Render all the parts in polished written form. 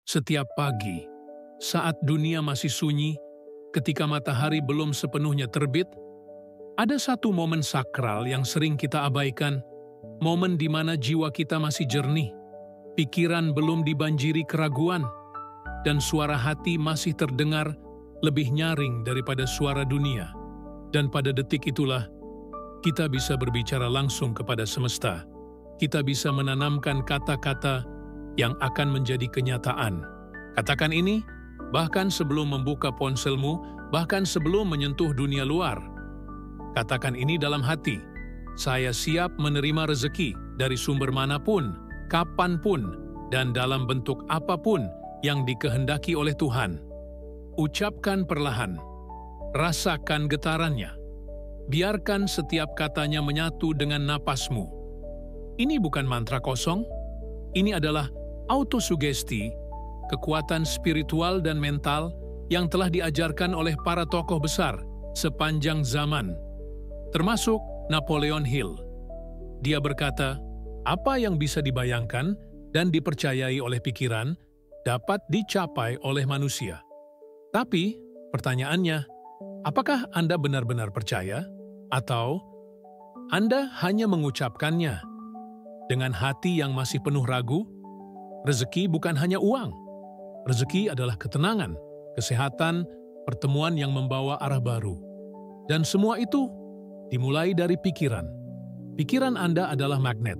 Setiap pagi, saat dunia masih sunyi, ketika matahari belum sepenuhnya terbit, ada satu momen sakral yang sering kita abaikan, momen di mana jiwa kita masih jernih, pikiran belum dibanjiri keraguan, dan suara hati masih terdengar lebih nyaring daripada suara dunia. Dan pada detik itulah, kita bisa berbicara langsung kepada semesta. Kita bisa menanamkan kata-kata yang akan menjadi kenyataan. Katakan ini, bahkan sebelum membuka ponselmu, bahkan sebelum menyentuh dunia luar. Katakan ini dalam hati, saya siap menerima rezeki dari sumber manapun, kapanpun, dan dalam bentuk apapun yang dikehendaki oleh Tuhan. Ucapkan perlahan, rasakan getarannya. Biarkan setiap katanya menyatu dengan napasmu. Ini bukan mantra kosong, ini adalah autosugesti, kekuatan spiritual dan mental yang telah diajarkan oleh para tokoh besar sepanjang zaman, termasuk Napoleon Hill. Dia berkata, apa yang bisa dibayangkan dan dipercayai oleh pikiran dapat dicapai oleh manusia. Tapi, pertanyaannya, apakah Anda benar-benar percaya? Atau Anda hanya mengucapkannya dengan hati yang masih penuh ragu? Rezeki bukan hanya uang. Rezeki adalah ketenangan, kesehatan, pertemuan yang membawa arah baru. Dan semua itu dimulai dari pikiran. Pikiran Anda adalah magnet.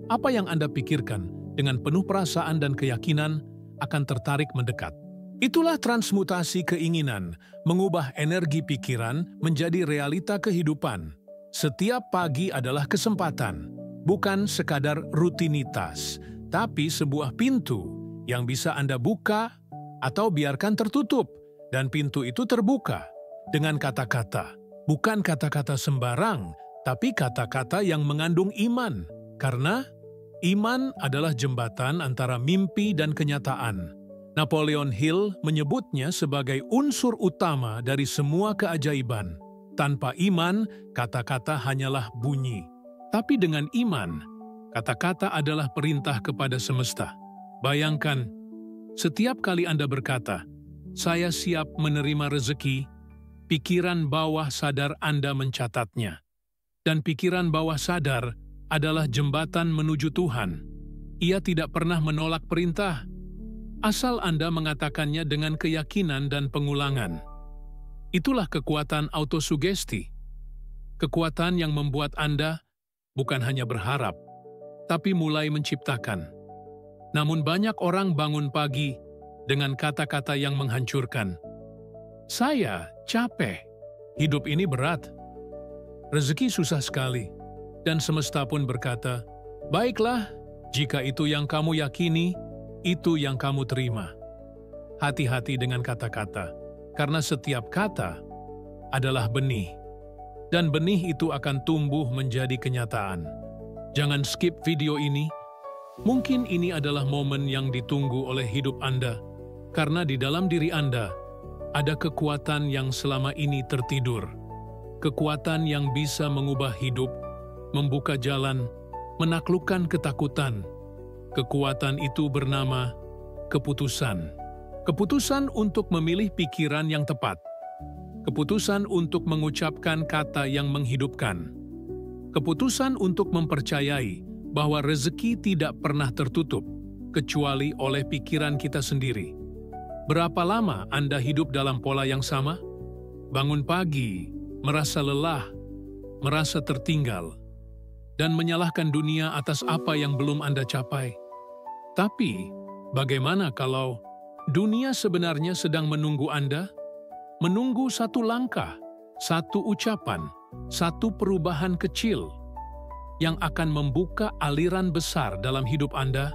Apa yang Anda pikirkan dengan penuh perasaan dan keyakinan akan tertarik mendekat. Itulah transmutasi keinginan, mengubah energi pikiran menjadi realita kehidupan. Setiap pagi adalah kesempatan, bukan sekadar rutinitas, tapi sebuah pintu yang bisa Anda buka atau biarkan tertutup, dan pintu itu terbuka dengan kata-kata. Bukan kata-kata sembarang, tapi kata-kata yang mengandung iman, karena iman adalah jembatan antara mimpi dan kenyataan. Napoleon Hill menyebutnya sebagai unsur utama dari semua keajaiban. Tanpa iman, kata-kata hanyalah bunyi. Tapi dengan iman, kata-kata adalah perintah kepada semesta. Bayangkan, setiap kali Anda berkata, saya siap menerima rezeki, pikiran bawah sadar Anda mencatatnya. Dan pikiran bawah sadar adalah jembatan menuju Tuhan. Ia tidak pernah menolak perintah, asal Anda mengatakannya dengan keyakinan dan pengulangan. Itulah kekuatan autosugesti. Kekuatan yang membuat Anda bukan hanya berharap, tapi mulai menciptakan. Namun banyak orang bangun pagi dengan kata-kata yang menghancurkan. Saya capek, hidup ini berat, rezeki susah sekali, dan semesta pun berkata, baiklah, jika itu yang kamu yakini, itu yang kamu terima. Hati-hati dengan kata-kata, karena setiap kata adalah benih, dan benih itu akan tumbuh menjadi kenyataan. Jangan skip video ini. Mungkin ini adalah momen yang ditunggu oleh hidup Anda, karena di dalam diri Anda ada kekuatan yang selama ini tertidur. Kekuatan yang bisa mengubah hidup, membuka jalan, menaklukkan ketakutan. Kekuatan itu bernama keputusan. Keputusan untuk memilih pikiran yang tepat. Keputusan untuk mengucapkan kata yang menghidupkan. Keputusan untuk mempercayai bahwa rezeki tidak pernah tertutup, kecuali oleh pikiran kita sendiri. Berapa lama Anda hidup dalam pola yang sama? Bangun pagi, merasa lelah, merasa tertinggal, dan menyalahkan dunia atas apa yang belum Anda capai. Tapi, bagaimana kalau dunia sebenarnya sedang menunggu Anda? Menunggu satu langkah, satu ucapan, satu perubahan kecil yang akan membuka aliran besar dalam hidup Anda?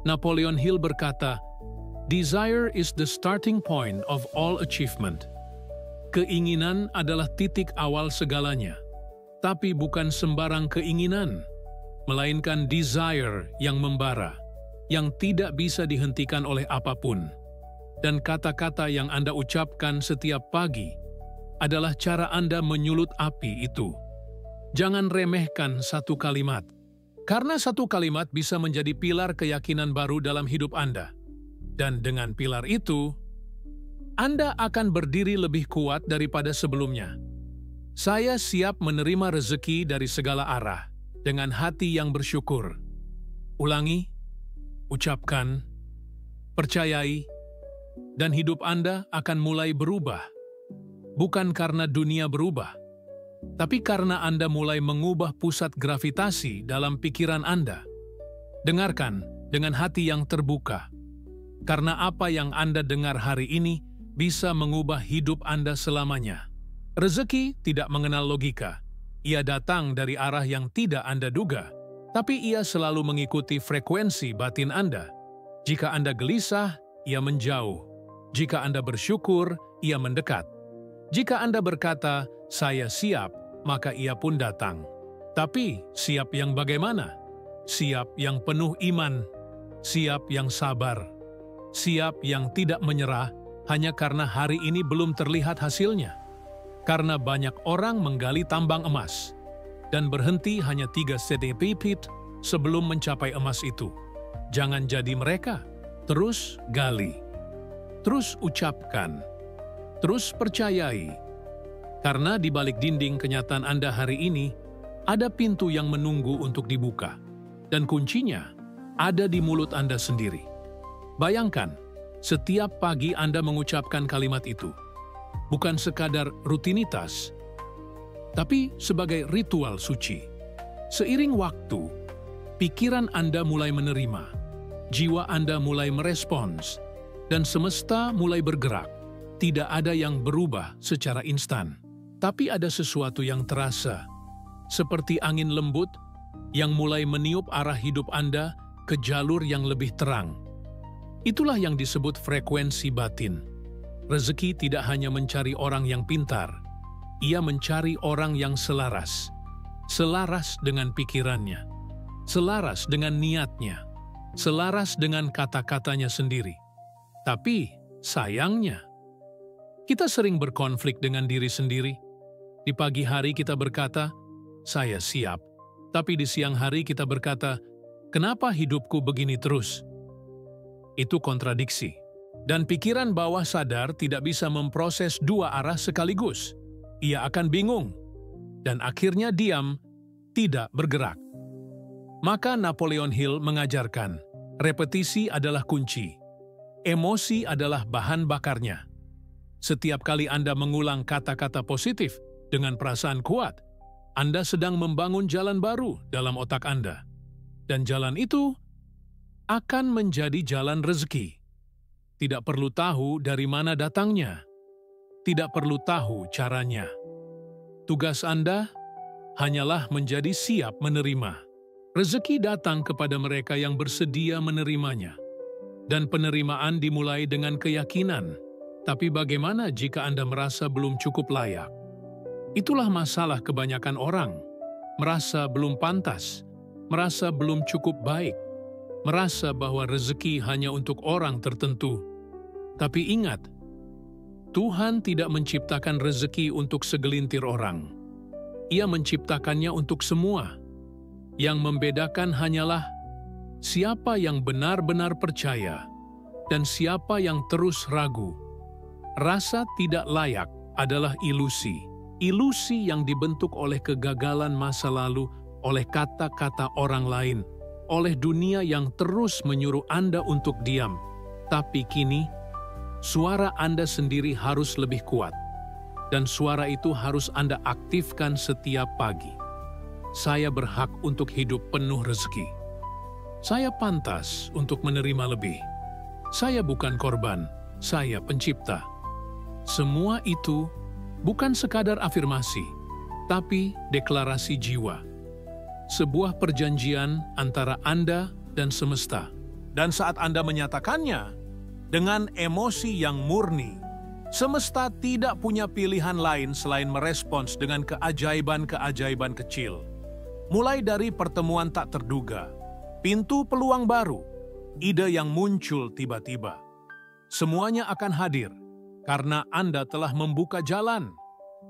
Napoleon Hill berkata, desire is the starting point of all achievement. Keinginan adalah titik awal segalanya, tapi bukan sembarang keinginan, melainkan desire yang membara, yang tidak bisa dihentikan oleh apapun. Dan kata-kata yang Anda ucapkan setiap pagi adalah cara Anda menyulut api itu. Jangan remehkan satu kalimat, karena satu kalimat bisa menjadi pilar keyakinan baru dalam hidup Anda. Dan dengan pilar itu, Anda akan berdiri lebih kuat daripada sebelumnya. Saya siap menerima rezeki dari segala arah dengan hati yang bersyukur. Ulangi, ucapkan, percayai, dan hidup Anda akan mulai berubah. Bukan karena dunia berubah, tapi karena Anda mulai mengubah pusat gravitasi dalam pikiran Anda. Dengarkan dengan hati yang terbuka, karena apa yang Anda dengar hari ini bisa mengubah hidup Anda selamanya. Rezeki tidak mengenal logika. Ia datang dari arah yang tidak Anda duga, tapi ia selalu mengikuti frekuensi batin Anda. Jika Anda gelisah, ia menjauh. Jika Anda bersyukur, ia mendekat. Jika Anda berkata, "Saya siap," maka ia pun datang. Tapi siap yang bagaimana? Siap yang penuh iman, siap yang sabar, siap yang tidak menyerah hanya karena hari ini belum terlihat hasilnya. Karena banyak orang menggali tambang emas dan berhenti hanya 3 cm sebelum mencapai emas itu. Jangan jadi mereka. Terus gali. Terus ucapkan, terus percayai, karena di balik dinding kenyataan Anda hari ini, ada pintu yang menunggu untuk dibuka, dan kuncinya ada di mulut Anda sendiri. Bayangkan, setiap pagi Anda mengucapkan kalimat itu, bukan sekadar rutinitas, tapi sebagai ritual suci. Seiring waktu, pikiran Anda mulai menerima, jiwa Anda mulai merespons, dan semesta mulai bergerak. Tidak ada yang berubah secara instan, tapi ada sesuatu yang terasa, seperti angin lembut yang mulai meniup arah hidup Anda ke jalur yang lebih terang. Itulah yang disebut frekuensi batin. Rezeki tidak hanya mencari orang yang pintar, ia mencari orang yang selaras. Selaras dengan pikirannya, selaras dengan niatnya, selaras dengan kata-katanya sendiri. Tapi, sayangnya, kita sering berkonflik dengan diri sendiri. Di pagi hari kita berkata, "Saya siap." Tapi di siang hari kita berkata, "Kenapa hidupku begini terus?" Itu kontradiksi. Dan pikiran bawah sadar tidak bisa memproses dua arah sekaligus. Ia akan bingung. Dan akhirnya diam, tidak bergerak. Maka Napoleon Hill mengajarkan, repetisi adalah kunci. Emosi adalah bahan bakarnya. Setiap kali Anda mengulang kata-kata positif dengan perasaan kuat, Anda sedang membangun jalan baru dalam otak Anda. Dan jalan itu akan menjadi jalan rezeki. Tidak perlu tahu dari mana datangnya. Tidak perlu tahu caranya. Tugas Anda hanyalah menjadi siap menerima. Rezeki datang kepada mereka yang bersedia menerimanya. Dan penerimaan dimulai dengan keyakinan. Tapi bagaimana jika Anda merasa belum cukup layak? Itulah masalah kebanyakan orang. Merasa belum pantas, merasa belum cukup baik, merasa bahwa rezeki hanya untuk orang tertentu. Tapi ingat, Tuhan tidak menciptakan rezeki untuk segelintir orang. Ia menciptakannya untuk semua. Yang membedakan hanyalah siapa yang benar-benar percaya dan siapa yang terus ragu. Rasa tidak layak adalah ilusi. Ilusi yang dibentuk oleh kegagalan masa lalu, oleh kata-kata orang lain, oleh dunia yang terus menyuruh Anda untuk diam. Tapi kini, suara Anda sendiri harus lebih kuat. Dan suara itu harus Anda aktifkan setiap pagi. Saya berhak untuk hidup penuh rezeki. Saya pantas untuk menerima lebih. Saya bukan korban, saya pencipta. Semua itu bukan sekadar afirmasi, tapi deklarasi jiwa. Sebuah perjanjian antara Anda dan semesta. Dan saat Anda menyatakannya dengan emosi yang murni, semesta tidak punya pilihan lain selain merespons dengan keajaiban-keajaiban kecil. Mulai dari pertemuan tak terduga, pintu peluang baru, ide yang muncul tiba-tiba. Semuanya akan hadir karena Anda telah membuka jalan.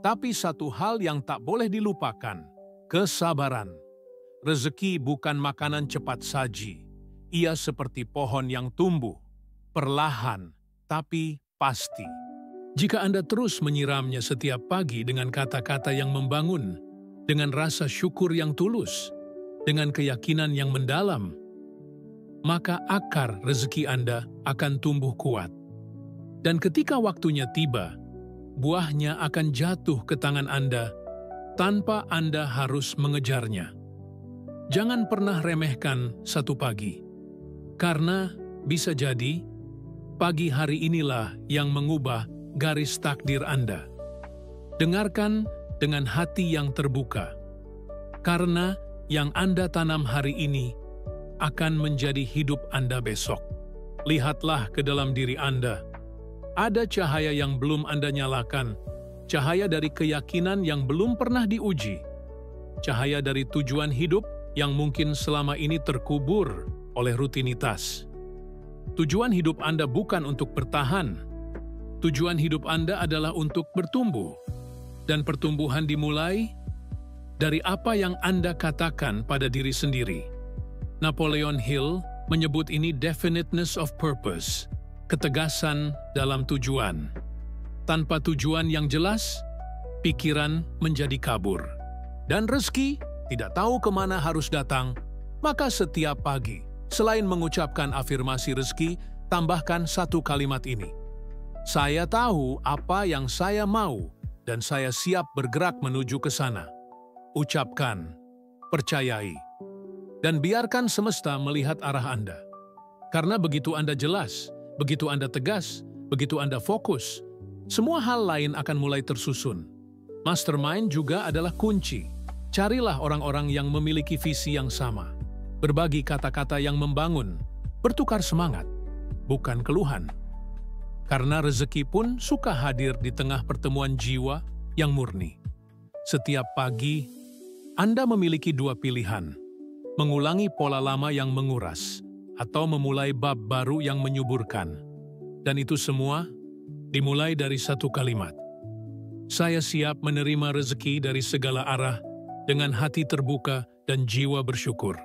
Tapi satu hal yang tak boleh dilupakan, kesabaran. Rezeki bukan makanan cepat saji. Ia seperti pohon yang tumbuh. perlahan, tapi pasti. Jika Anda terus menyiramnya setiap pagi dengan kata-kata yang membangun, dengan rasa syukur yang tulus, dengan keyakinan yang mendalam, maka akar rezeki Anda akan tumbuh kuat. Dan ketika waktunya tiba, buahnya akan jatuh ke tangan Anda tanpa Anda harus mengejarnya. Jangan pernah remehkan satu pagi, karena bisa jadi pagi hari inilah yang mengubah garis takdir Anda. Dengarkan dengan hati yang terbuka, karena yang Anda tanam hari ini akan menjadi hidup Anda besok. Lihatlah ke dalam diri Anda. Ada cahaya yang belum Anda nyalakan, cahaya dari keyakinan yang belum pernah diuji, cahaya dari tujuan hidup yang mungkin selama ini terkubur oleh rutinitas. Tujuan hidup Anda bukan untuk bertahan. Tujuan hidup Anda adalah untuk bertumbuh. Dan pertumbuhan dimulai dari apa yang Anda katakan pada diri sendiri. Napoleon Hill menyebut ini definiteness of purpose, ketegasan dalam tujuan. Tanpa tujuan yang jelas, pikiran menjadi kabur. Dan rezeki tidak tahu kemana harus datang, maka setiap pagi, selain mengucapkan afirmasi rezeki, tambahkan satu kalimat ini. Saya tahu apa yang saya mau, dan saya siap bergerak menuju ke sana. Ucapkan, percayai, dan biarkan semesta melihat arah Anda. Karena begitu Anda jelas, begitu Anda tegas, begitu Anda fokus, semua hal lain akan mulai tersusun. Mastermind juga adalah kunci. Carilah orang-orang yang memiliki visi yang sama. Berbagi kata-kata yang membangun, bertukar semangat, bukan keluhan. Karena rezeki pun suka hadir di tengah pertemuan jiwa yang murni. Setiap pagi, Anda memiliki dua pilihan. Mengulangi pola lama yang menguras, atau memulai bab baru yang menyuburkan. Dan itu semua dimulai dari satu kalimat. Saya siap menerima rezeki dari segala arah dengan hati terbuka dan jiwa bersyukur.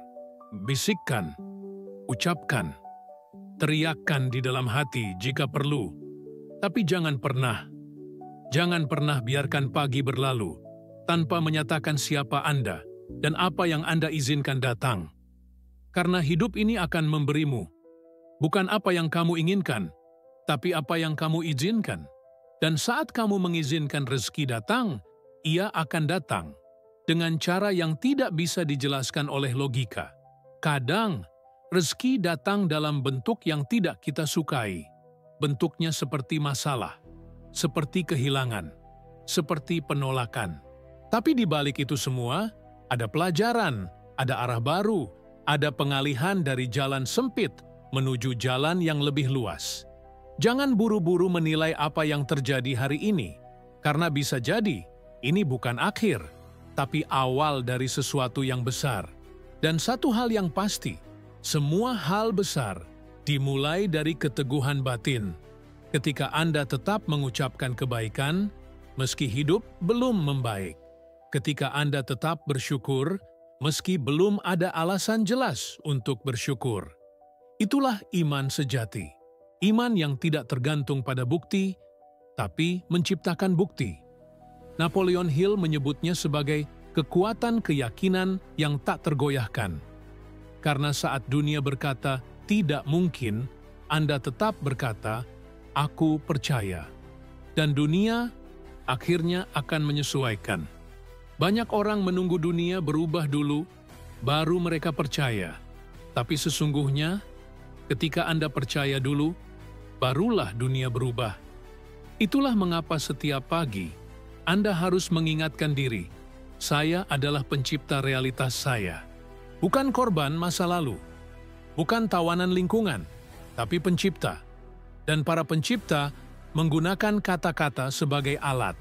Bisikkan, ucapkan, teriakkan di dalam hati jika perlu. Tapi jangan pernah biarkan pagi berlalu tanpa menyatakan siapa Anda dan apa yang Anda izinkan datang. Karena hidup ini akan memberimu, bukan apa yang kamu inginkan, tapi apa yang kamu izinkan. Dan saat kamu mengizinkan rezeki datang, ia akan datang dengan cara yang tidak bisa dijelaskan oleh logika. Kadang, rezeki datang dalam bentuk yang tidak kita sukai. Bentuknya seperti masalah, seperti kehilangan, seperti penolakan. Tapi di balik itu semua, ada pelajaran, ada arah baru, ada pengalihan dari jalan sempit menuju jalan yang lebih luas. Jangan buru-buru menilai apa yang terjadi hari ini, karena bisa jadi ini bukan akhir, tapi awal dari sesuatu yang besar. Dan satu hal yang pasti, semua hal besar dimulai dari keteguhan batin. Ketika Anda tetap mengucapkan kebaikan, meski hidup belum membaik. Ketika Anda tetap bersyukur, meski belum ada alasan jelas untuk bersyukur. Itulah iman sejati. Iman yang tidak tergantung pada bukti, tapi menciptakan bukti. Napoleon Hill menyebutnya sebagai kekuatan keyakinan yang tak tergoyahkan. Karena saat dunia berkata, tidak mungkin, Anda tetap berkata, aku percaya. Dan dunia akhirnya akan menyesuaikan. Banyak orang menunggu dunia berubah dulu, baru mereka percaya. Tapi sesungguhnya, ketika Anda percaya dulu, barulah dunia berubah. Itulah mengapa setiap pagi, Anda harus mengingatkan diri, saya adalah pencipta realitas saya. Bukan korban masa lalu, bukan tawanan lingkungan, tapi pencipta. Dan para pencipta menggunakan kata-kata sebagai alat.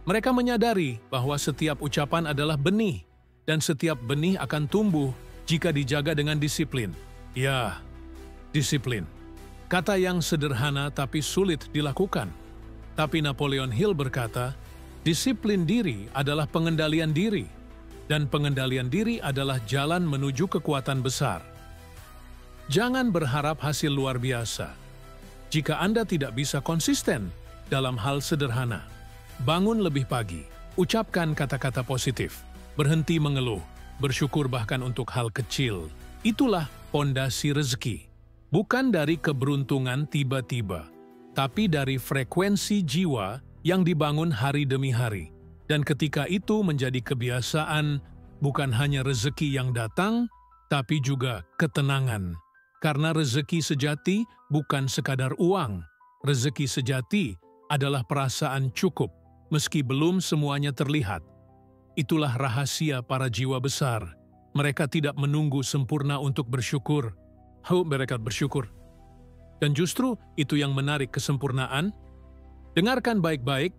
Mereka menyadari bahwa setiap ucapan adalah benih, dan setiap benih akan tumbuh jika dijaga dengan disiplin. Ya, disiplin. Kata yang sederhana tapi sulit dilakukan. Tapi Napoleon Hill berkata, disiplin diri adalah pengendalian diri, dan pengendalian diri adalah jalan menuju kekuatan besar. Jangan berharap hasil luar biasa. Jika Anda tidak bisa konsisten dalam hal sederhana, bangun lebih pagi, ucapkan kata-kata positif, berhenti mengeluh, bersyukur bahkan untuk hal kecil. Itulah pondasi rezeki. Bukan dari keberuntungan tiba-tiba, tapi dari frekuensi jiwa yang dibangun hari demi hari. Dan ketika itu menjadi kebiasaan, bukan hanya rezeki yang datang, tapi juga ketenangan. Karena rezeki sejati bukan sekadar uang. Rezeki sejati adalah perasaan cukup, meski belum semuanya terlihat. Itulah rahasia para jiwa besar. Mereka tidak menunggu sempurna untuk bersyukur. Mereka bersyukur. Dan justru itu yang menarik kesempurnaan. Dengarkan baik-baik,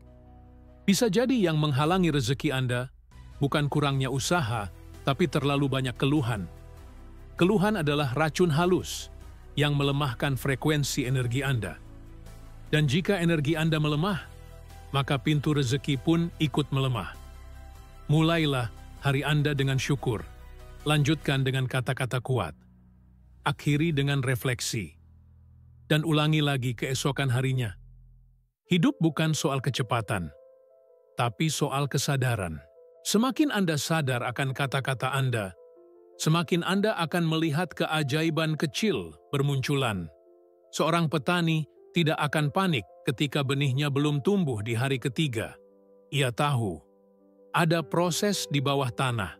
bisa jadi yang menghalangi rezeki Anda bukan kurangnya usaha, tapi terlalu banyak keluhan. Keluhan adalah racun halus yang melemahkan frekuensi energi Anda. Dan jika energi Anda melemah, maka pintu rezeki pun ikut melemah. Mulailah hari Anda dengan syukur. Lanjutkan dengan kata-kata kuat. Akhiri dengan refleksi. Dan ulangi lagi keesokan harinya. Hidup bukan soal kecepatan, tapi soal kesadaran. Semakin Anda sadar akan kata-kata Anda, semakin Anda akan melihat keajaiban kecil bermunculan. Seorang petani tidak akan panik ketika benihnya belum tumbuh di hari ketiga. Ia tahu, ada proses di bawah tanah,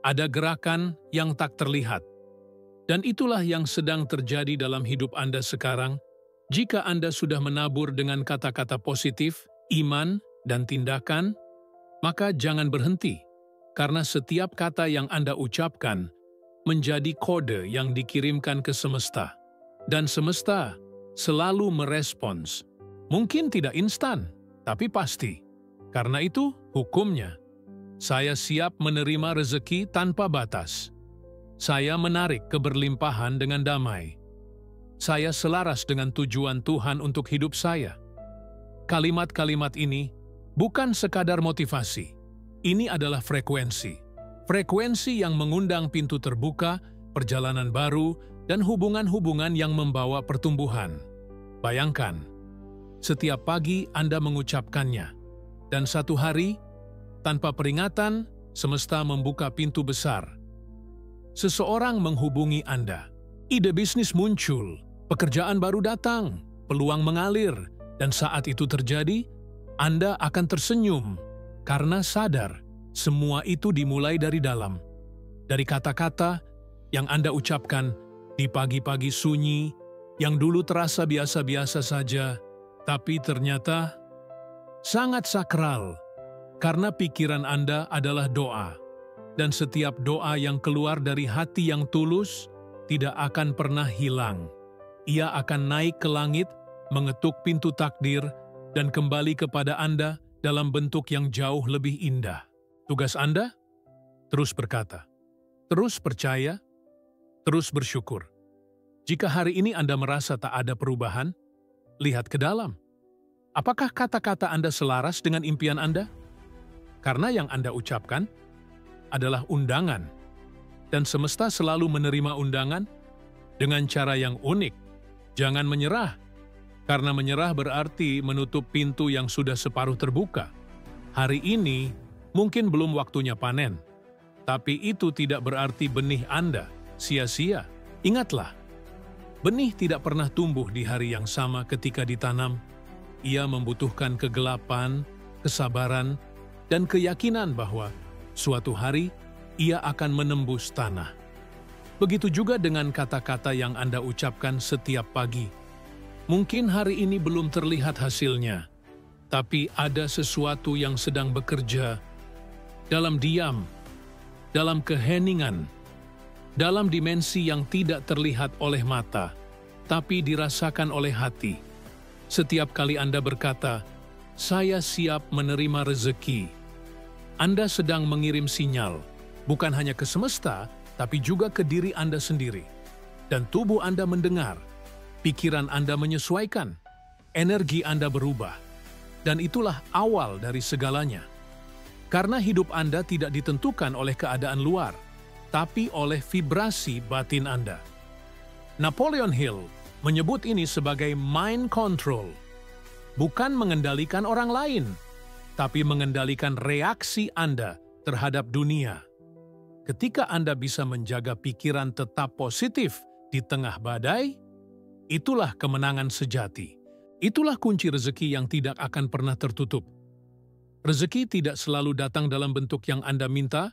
ada gerakan yang tak terlihat. Dan itulah yang sedang terjadi dalam hidup Anda sekarang. Jika Anda sudah menabur dengan kata-kata positif, iman, dan tindakan, maka jangan berhenti. Karena setiap kata yang Anda ucapkan menjadi kode yang dikirimkan ke semesta. Dan semesta selalu merespons. Mungkin tidak instan, tapi pasti. Karena itu, hukumnya. Saya siap menerima rezeki tanpa batas. Saya menarik keberlimpahan dengan damai. Saya selaras dengan tujuan Tuhan untuk hidup saya. Kalimat-kalimat ini bukan sekadar motivasi. Ini adalah frekuensi. Frekuensi yang mengundang pintu terbuka, perjalanan baru, dan hubungan-hubungan yang membawa pertumbuhan. Bayangkan, setiap pagi Anda mengucapkannya. Dan satu hari, tanpa peringatan, semesta membuka pintu besar. Seseorang menghubungi Anda. Ide bisnis muncul, pekerjaan baru datang, peluang mengalir, dan saat itu terjadi, Anda akan tersenyum karena sadar semua itu dimulai dari dalam. Dari kata-kata yang Anda ucapkan di pagi-pagi sunyi, yang dulu terasa biasa-biasa saja, tapi ternyata sangat sakral, karena pikiran Anda adalah doa. Dan setiap doa yang keluar dari hati yang tulus tidak akan pernah hilang. Ia akan naik ke langit, mengetuk pintu takdir, dan kembali kepada Anda dalam bentuk yang jauh lebih indah. Tugas Anda? Terus berkata, terus percaya, terus bersyukur. Jika hari ini Anda merasa tak ada perubahan, lihat ke dalam. Apakah kata-kata Anda selaras dengan impian Anda? Karena yang Anda ucapkan adalah undangan, dan semesta selalu menerima undangan dengan cara yang unik. Jangan menyerah, karena menyerah berarti menutup pintu yang sudah separuh terbuka. Hari ini mungkin belum waktunya panen, tapi itu tidak berarti benih Anda sia-sia. Ingatlah, benih tidak pernah tumbuh di hari yang sama ketika ditanam. Ia membutuhkan kegelapan, kesabaran, dan keyakinan bahwa suatu hari, ia akan menembus tanah. Begitu juga dengan kata-kata yang Anda ucapkan setiap pagi. Mungkin hari ini belum terlihat hasilnya, tapi ada sesuatu yang sedang bekerja dalam diam, dalam keheningan, dalam dimensi yang tidak terlihat oleh mata, tapi dirasakan oleh hati. Setiap kali Anda berkata, "Saya siap menerima rezeki," Anda sedang mengirim sinyal, bukan hanya ke semesta, tapi juga ke diri Anda sendiri. Dan tubuh Anda mendengar, pikiran Anda menyesuaikan, energi Anda berubah. Dan itulah awal dari segalanya. Karena hidup Anda tidak ditentukan oleh keadaan luar, tapi oleh vibrasi batin Anda. Napoleon Hill menyebut ini sebagai mind control. Bukan mengendalikan orang lain, tapi mengendalikan reaksi Anda terhadap dunia. Ketika Anda bisa menjaga pikiran tetap positif di tengah badai, itulah kemenangan sejati. Itulah kunci rezeki yang tidak akan pernah tertutup. Rezeki tidak selalu datang dalam bentuk yang Anda minta,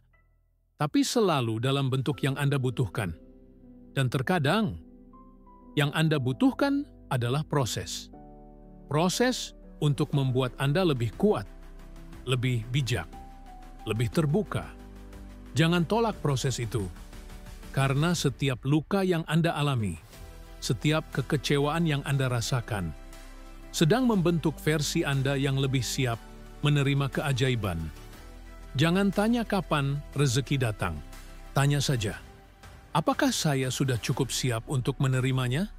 tapi selalu dalam bentuk yang Anda butuhkan. Dan terkadang, yang Anda butuhkan adalah proses. Proses untuk membuat Anda lebih kuat, lebih bijak, lebih terbuka. Jangan tolak proses itu, karena setiap luka yang Anda alami, setiap kekecewaan yang Anda rasakan, sedang membentuk versi Anda yang lebih siap menerima keajaiban. Jangan tanya kapan rezeki datang. Tanya saja, apakah saya sudah cukup siap untuk menerimanya?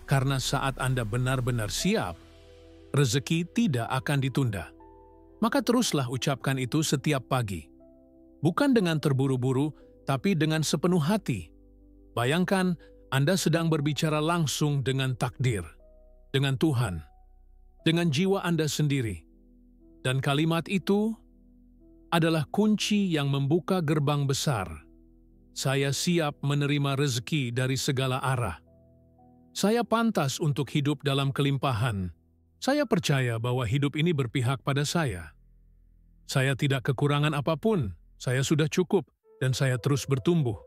Karena saat Anda benar-benar siap, rezeki tidak akan ditunda. Maka teruslah ucapkan itu setiap pagi. Bukan dengan terburu-buru, tapi dengan sepenuh hati. Bayangkan Anda sedang berbicara langsung dengan takdir, dengan Tuhan, dengan jiwa Anda sendiri. Dan kalimat itu adalah kunci yang membuka gerbang besar. Saya siap menerima rezeki dari segala arah. Saya pantas untuk hidup dalam kelimpahan. Saya percaya bahwa hidup ini berpihak pada saya. Saya tidak kekurangan apapun, saya sudah cukup, dan saya terus bertumbuh.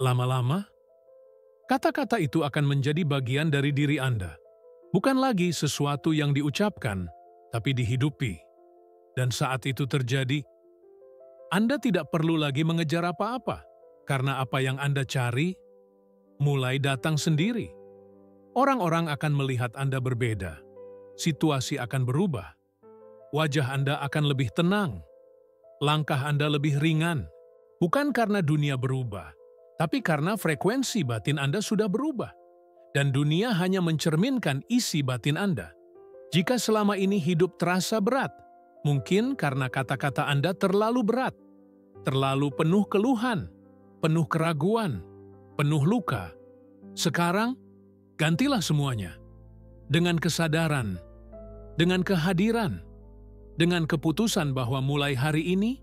Lama-lama, kata-kata itu akan menjadi bagian dari diri Anda. Bukan lagi sesuatu yang diucapkan, tapi dihidupi. Dan saat itu terjadi, Anda tidak perlu lagi mengejar apa-apa, karena apa yang Anda cari mulai datang sendiri. Orang-orang akan melihat Anda berbeda. Situasi akan berubah. Wajah Anda akan lebih tenang. Langkah Anda lebih ringan. Bukan karena dunia berubah, tapi karena frekuensi batin Anda sudah berubah. Dan dunia hanya mencerminkan isi batin Anda. Jika selama ini hidup terasa berat, mungkin karena kata-kata Anda terlalu berat, terlalu penuh keluhan, penuh keraguan, penuh luka. Sekarang, gantilah semuanya. Dengan kesadaran, dengan kehadiran, dengan keputusan bahwa mulai hari ini,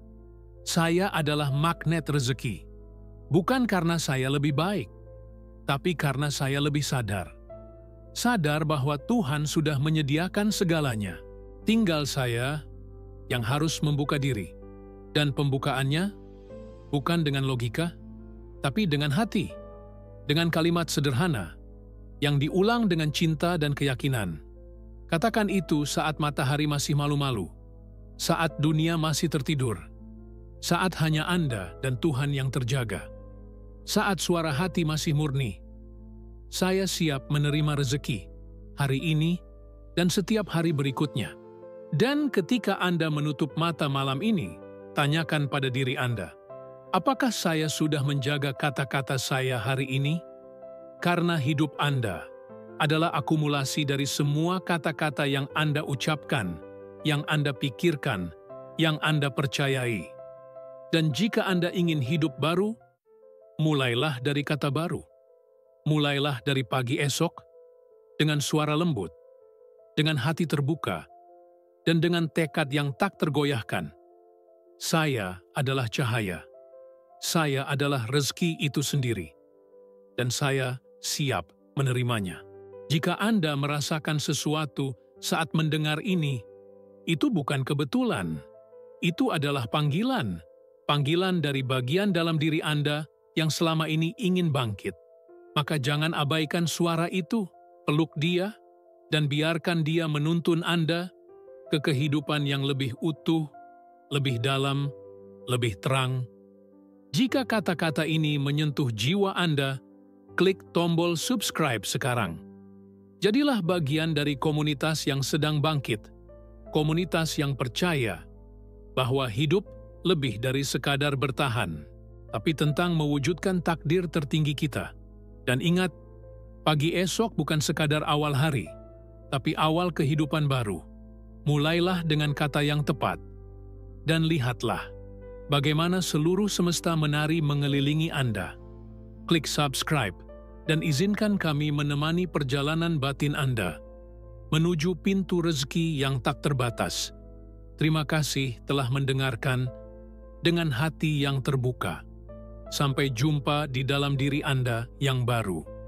saya adalah magnet rezeki. Bukan karena saya lebih baik, tapi karena saya lebih sadar. Sadar bahwa Tuhan sudah menyediakan segalanya. Tinggal saya yang harus membuka diri. Dan pembukaannya bukan dengan logika, tapi dengan hati. Dengan kalimat sederhana, yang diulang dengan cinta dan keyakinan. Katakan itu saat matahari masih malu-malu, saat dunia masih tertidur, saat hanya Anda dan Tuhan yang terjaga, saat suara hati masih murni. Saya siap menerima rezeki hari ini dan setiap hari berikutnya. Dan ketika Anda menutup mata malam ini, tanyakan pada diri Anda, apakah saya sudah menjaga kata-kata saya hari ini? Karena hidup Anda adalah akumulasi dari semua kata-kata yang Anda ucapkan, yang Anda pikirkan, yang Anda percayai. Dan jika Anda ingin hidup baru, mulailah dari kata baru. Mulailah dari pagi esok, dengan suara lembut, dengan hati terbuka, dan dengan tekad yang tak tergoyahkan. Saya adalah cahaya. Saya adalah rezeki itu sendiri. Dan saya siap menerimanya. Jika Anda merasakan sesuatu saat mendengar ini, itu bukan kebetulan. Itu adalah panggilan. Panggilan dari bagian dalam diri Anda yang selama ini ingin bangkit. Maka jangan abaikan suara itu, peluk dia, dan biarkan dia menuntun Anda ke kehidupan yang lebih utuh, lebih dalam, lebih terang. Jika kata-kata ini menyentuh jiwa Anda, klik tombol subscribe sekarang. Jadilah bagian dari komunitas yang sedang bangkit, komunitas yang percaya bahwa hidup lebih dari sekadar bertahan, tapi tentang mewujudkan takdir tertinggi kita. Dan ingat, pagi esok bukan sekadar awal hari, tapi awal kehidupan baru. Mulailah dengan kata yang tepat, dan lihatlah bagaimana seluruh semesta menari mengelilingi Anda. Klik subscribe dan izinkan kami menemani perjalanan batin Anda menuju pintu rezeki yang tak terbatas. Terima kasih telah mendengarkan dengan hati yang terbuka. Sampai jumpa di dalam diri Anda yang baru.